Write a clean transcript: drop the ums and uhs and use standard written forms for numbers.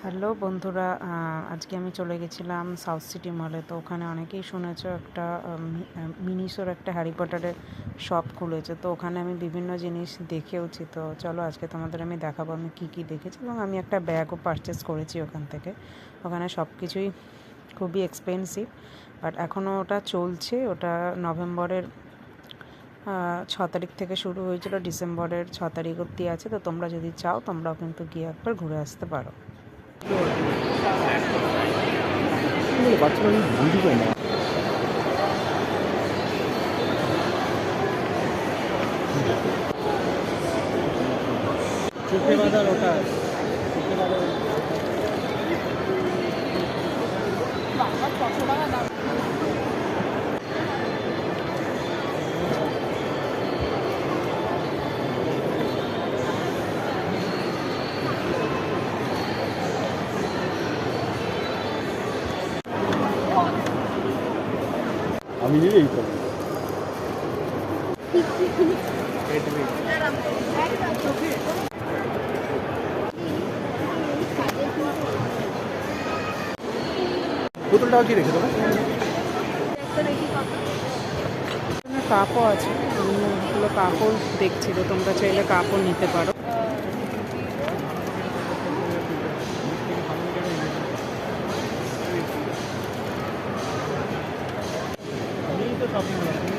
Hello বন্ধুরা, আজকে আমি চলে গেছিলাম সাউথ সিটি মলে। তো ওখানে অনেকেই শুনেছো একটা মিনিসোর একটা হ্যারি পটারের শপ খুলেছে। তো ওখানে আমি বিভিন্ন জিনিস দেখেওছি। তো চলো আজকে তোমাদের আমি দেখাবো আমি কী কী দেখেছি, এবং আমি একটা ব্যাগও পারচেস করেছি ওখান থেকে। ওখানে সব কিছুই খুবই এক্সপেন্সিভ, বাট এখনও ওটা চলছে। ওটা নভেম্বরের 6 তারিখ থেকে শুরু হয়েছিল, ডিসেম্বরের 6 তারিখ অবধি আছে। তো তোমরা যদি চাও তোমরাও কিন্তু গিয়ে একবার ঘুরে আসতে পারো। বাচ্চারা বুঝতে পারে না। চোখে বাঁধার ওটা চোখে বাঁধার আমি নিজেই করি। বোতলটাও কি রেখে দেবো? কাপও আছে, অনেকগুলো কাপড় দেখছিল, তোমরা চাইলে কাপড় নিতে পারো। আমি তো শপিং